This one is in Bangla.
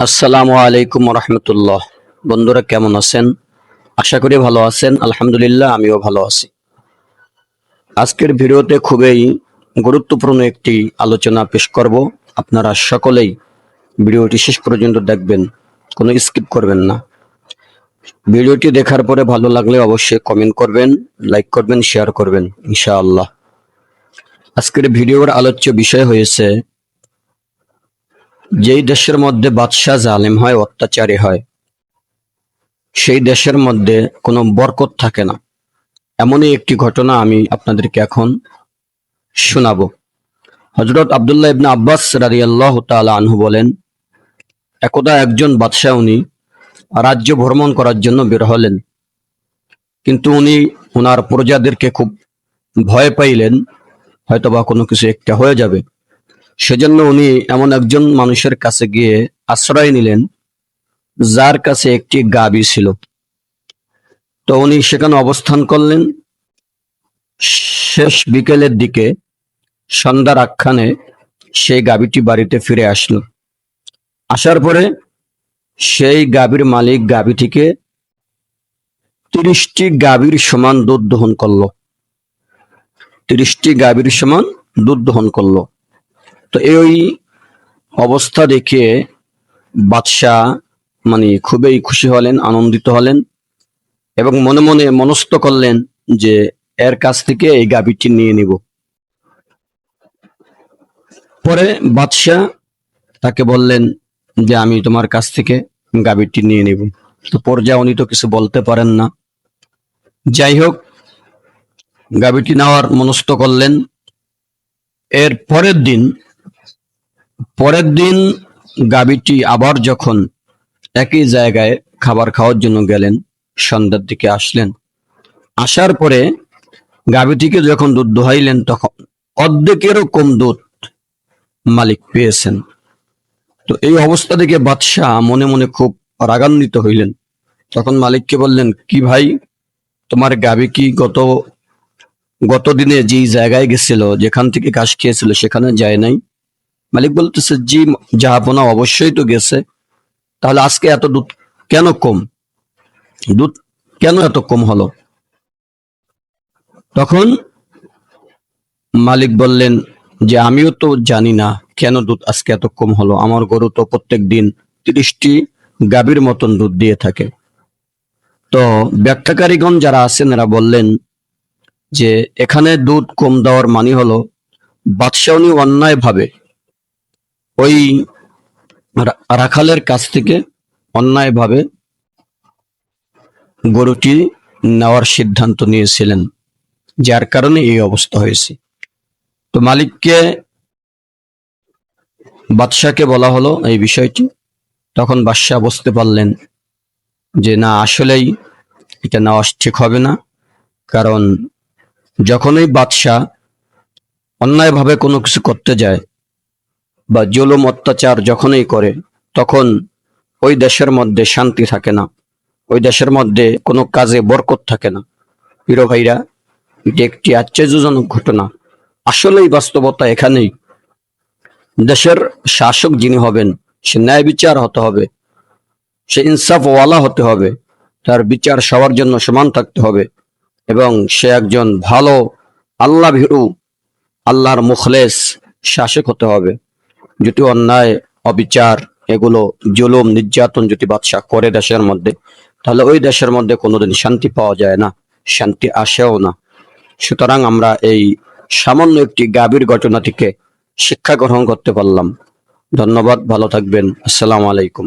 আসসালামু আলাইকুম রহমতুল্লাহ। বন্ধুরা কেমন আছেন? আশা করি ভালো আছেন। আলহামদুলিল্লাহ, আমিও ভালো আছি। আজকের ভিডিওতে খুবই গুরুত্বপূর্ণ একটি আলোচনা পেশ করব। আপনারা সকলেই ভিডিওটি শেষ পর্যন্ত দেখবেন, কোনো স্কিপ করবেন না। ভিডিওটি দেখার পরে ভালো লাগলে অবশ্যই কমেন্ট করবেন, লাইক করবেন, শেয়ার করবেন ইনশাআল্লাহ। আজকের ভিডিওর আলোচ্য বিষয় হয়েছে, যেই দেশের মধ্যে বাদশাহ জালেম হয়, অত্যাচারী হয়, সেই দেশের মধ্যে কোনো বরকত থাকে না। এমনই একটি ঘটনা আমি আপনাদেরকে এখন শোনাবো। হযরত আব্দুল্লাহ ইবনে আব্বাস রাদিয়াল্লাহু তাআলা আনহু বলেন, একদা একজন বাদশাহ উনি রাজ্য ভ্রমণ করার জন্য বের হলেন, কিন্তু উনি ওনার প্রজাদেরকে খুব ভয় পাইলেন, হয়তোবা কোনো কিছু একটা হয়ে যাবে। সেজন্য উনি এমন একজন মানুষের কাছে গিয়ে আশ্রয় নিলেন, যার কাছে একটি গাভী ছিল। তো উনি সেখানে অবস্থান করলেন। শেষ বিকেলের দিকে সন্ধ্যার আখ্যানে সেই গাভীটি বাড়িতে ফিরে আসলো। আসার পরে সেই গাভীর মালিক গাভীটিকে 30টি গাভীর সমান দুধ দহন করলো। 30টি গাভীর সমান দুধ দহন করলো। তো এই অবস্থা দেখে বাদশাহ খুবই খুশি হলেন, আনন্দিত হলেন এবং মনে মনে মনস্থ করলেন যে এর কাছ থেকে এই গাভীটি নিয়ে নিব। পরে বাদশাহ তাকে বললেন যে আমি তোমার কাছ থেকে গাভীটি নিয়ে নিব। তো পর্যা উনি তো কিছু বলতে পারেন না। যাই হোক, গাভীটি নেওয়ার মনস্থ করলেন। এর পরের দিন গাভীটি আবার যখন একই জায়গায় খাবার খাওয়ার জন্য গেলেন, সন্ধ্যার দিকে আসলেন। আসার পরে গাভীটিকে যখন দুধ দোহাইলেন, তখন অর্ধেকেরও কম দুধ মালিক পেয়েছেন। তো এই অবস্থা দেখে বাদশাহ মনে মনে খুব রাগান্বিত হইলেন। তখন মালিককে বললেন, কি ভাই, তোমার গাভী কি গত দিনে যে জায়গায় গেছিল, যেখান থেকে ঘাস খেয়েছিল, সেখানে যায় নাই? মালিক বলতেছে, জি জাহাপনা, অবশ্যই তো গেছে। তাহলে আজকে এত দুধ কেন কম? দুধ কেন এত কম হলো? তখন মালিক বললেন যে আমিও তো জানি না কেন দুধ আজকে এত কম হলো। আমার গরু তো প্রত্যেক দিন 30টি গাভীর মতন দুধ দিয়ে থাকে। তো ব্যাখ্যাকারীগণ যারা আছেন, এরা বললেন যে এখানে দুধ কম দেওয়ার মানে হলো, বাদশাহ উনি অন্যায় ভাবে ওই রাখালের কাছ থেকে অন্যায় ভাবে গরুটি নেওয়ার সিদ্ধান্ত নিয়েছিলেন, যার কারণে এই অবস্থা হয়েছে। তো বাদশাহকে বলা হলো এই বিষয়টি। তখন বাদশাহ বুঝতে পারলেন যে না, আসলেই এটা নেওয়া ঠিক হবে না। কারণ যখনই বাদশাহ অন্যায়ভাবে কোনো কিছু করতে যায় বা জুলুম অত্যাচার যখনই করে, তখন ওই দেশের মধ্যে শান্তি থাকে না, ওই দেশের মধ্যে কোনো কাজে বরকত থাকে না। প্রিয় ভাইরা, এটি একটি আশ্চর্যজনক ঘটনা। আসলেই বাস্তবতা এখানেই। দেশের শাসক যিনি হবেন, সে ন্যায় বিচার হতে হবে, সে ইনসাফওয়ালা হতে হবে, তার বিচার সবার জন্য সমান থাকতে হবে এবং সে একজন ভালো আল্লাহ ভীরু, আল্লাহর মুখলেস শাসক হতে হবে। যদি অন্যায়, অবিচার, এগুলো জুলুম নির্যাতন যদি বাদশাহ করে দেশের মধ্যে, তাহলে ওই দেশের মধ্যে কোনোদিন শান্তি পাওয়া যায় না, শান্তি আসেও না। সুতরাং আমরা এই সামান্য একটি গাভীর ঘটনা থেকে শিক্ষা গ্রহণ করতে পারলাম। ধন্যবাদ, ভালো থাকবেন। আসসালামু আলাইকুম।